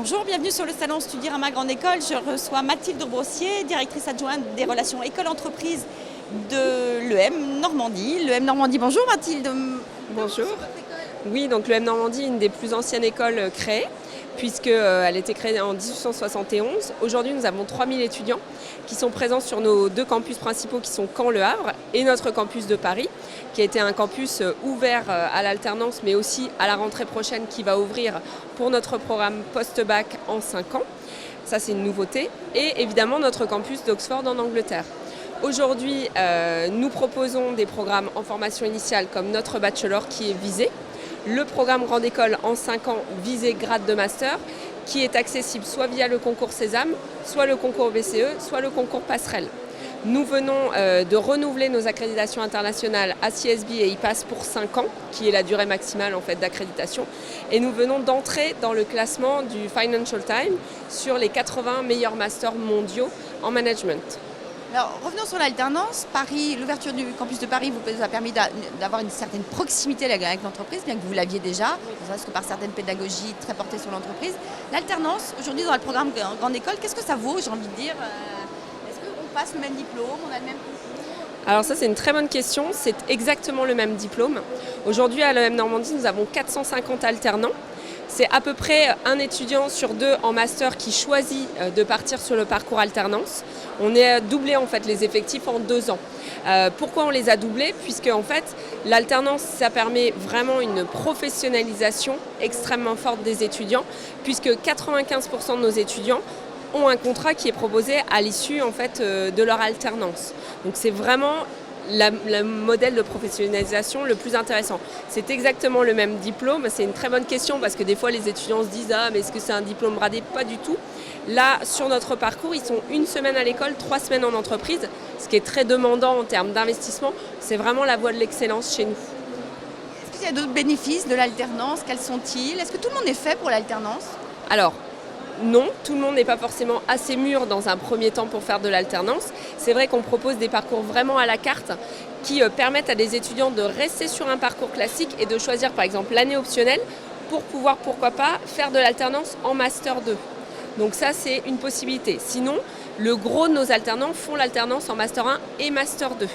Bonjour, bienvenue sur le salon Studyrama Grande École. Je reçois Mathilde Brossier, directrice adjointe des relations école-entreprise de l'EM Normandie. L'EM Normandie, bonjour Mathilde. Bonjour. Oui, donc l'EM Normandie est une des plus anciennes écoles créées, puisqu'elle a été créée en 1871. Aujourd'hui, nous avons 3000 étudiants qui sont présents sur nos deux campus principaux qui sont Caen-Le Havre et notre campus de Paris, qui a été un campus ouvert à l'alternance, mais aussi à la rentrée prochaine qui va ouvrir pour notre programme post-bac en 5 ans. Ça, c'est une nouveauté. Et évidemment, notre campus d'Oxford en Angleterre. Aujourd'hui, nous proposons des programmes en formation initiale comme notre bachelor qui est visé, le programme Grande École en 5 ans visé grade de master qui est accessible soit via le concours Sésame, soit le concours BCE, soit le concours Passerelle. Nous venons de renouveler nos accréditations internationales ACSB et IPAS pour 5 ans, qui est la durée maximale en fait, d'accréditation. Et nous venons d'entrer dans le classement du Financial Times sur les 80 meilleurs masters mondiaux en management. Alors, revenons sur l'alternance. Paris, l'ouverture du campus de Paris vous a permis d'avoir une certaine proximité avec l'entreprise, bien que vous l'aviez déjà, parce que par certaines pédagogies très portées sur l'entreprise. L'alternance, aujourd'hui dans le programme Grande École, qu'est-ce que ça vaut, j'ai envie de dire Est-ce qu'on passe le même diplôme, on a le même concours? Alors ça, c'est une très bonne question. C'est exactement le même diplôme. Aujourd'hui, à l'EM Normandie, nous avons 450 alternants. C'est à peu près un étudiant sur deux en master qui choisit de partir sur le parcours alternance. On a doublé en fait les effectifs en 2 ans. Pourquoi on les a doublés? Puisque en fait l'alternance, ça permet vraiment une professionnalisation extrêmement forte des étudiants, puisque 95% de nos étudiants ont un contrat qui est proposé à l'issue en fait de leur alternance. Donc c'est vraiment le modèle de professionnalisation le plus intéressant. C'est exactement le même diplôme. C'est une très bonne question parce que des fois les étudiants se disent « Ah, mais est-ce que c'est un diplôme bradé ?» Pas du tout. Là, sur notre parcours, ils sont 1 semaine à l'école, 3 semaines en entreprise, ce qui est très demandant en termes d'investissement. C'est vraiment la voie de l'excellence chez nous. Est-ce qu'il y a d'autres bénéfices de l'alternance? Quels sont-ils? Est-ce que tout le monde est fait pour l'alternance? Alors, non, tout le monde n'est pas forcément assez mûr dans un premier temps pour faire de l'alternance. C'est vrai qu'on propose des parcours vraiment à la carte qui permettent à des étudiants de rester sur un parcours classique et de choisir par exemple l'année optionnelle pour pouvoir, pourquoi pas, faire de l'alternance en Master 2. Donc ça, c'est une possibilité. Sinon, le gros de nos alternants font l'alternance en Master 1 et Master 2.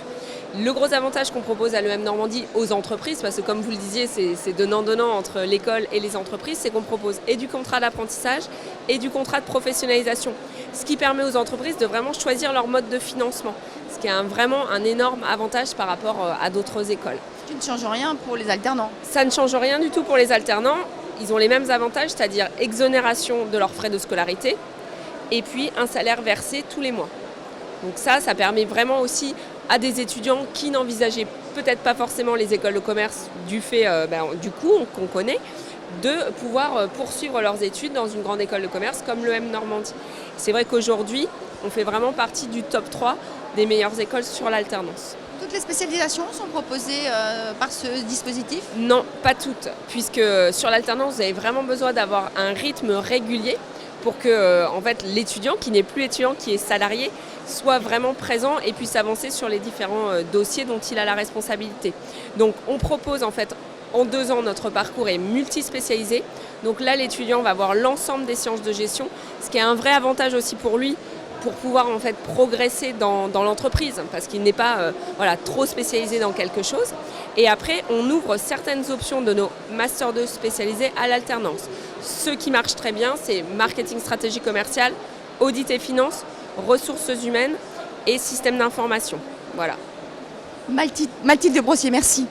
Le gros avantage qu'on propose à l'EM Normandie aux entreprises, parce que comme vous le disiez, c'est donnant-donnant entre l'école et les entreprises, c'est qu'on propose et du contrat d'apprentissage et du contrat de professionnalisation. Ce qui permet aux entreprises de vraiment choisir leur mode de financement, ce qui est vraiment un énorme avantage par rapport à d'autres écoles. Tu ne changes rien pour les alternants? Ça ne change rien du tout pour les alternants. Ils ont les mêmes avantages, c'est-à-dire exonération de leurs frais de scolarité et puis un salaire versé tous les mois. Donc ça permet vraiment aussi à des étudiants qui n'envisageaient peut-être pas forcément les écoles de commerce du fait du coût qu'on connaît, de pouvoir poursuivre leurs études dans une grande école de commerce comme l'EM Normandie. C'est vrai qu'aujourd'hui, on fait vraiment partie du top 3 des meilleures écoles sur l'alternance. Toutes les spécialisations sont proposées par ce dispositif? Non, pas toutes, puisque sur l'alternance, vous avez vraiment besoin d'avoir un rythme régulier pour que en fait, l'étudiant, qui n'est plus étudiant, qui est salarié, soit vraiment présent et puisse avancer sur les différents dossiers dont il a la responsabilité. Donc on propose en fait en 2 ans, notre parcours est multispécialisé. Donc là, l'étudiant va avoir l'ensemble des sciences de gestion, ce qui est un vrai avantage aussi pour lui, pour pouvoir en fait progresser dans l'entreprise, parce qu'il n'est pas trop spécialisé dans quelque chose. Et après, on ouvre certaines options de nos Master 2 spécialisés à l'alternance. Ce qui marche très bien, c'est marketing, stratégie commerciale, audit et finance, ressources humaines et système d'information. Voilà. Mathilde Brossier, merci.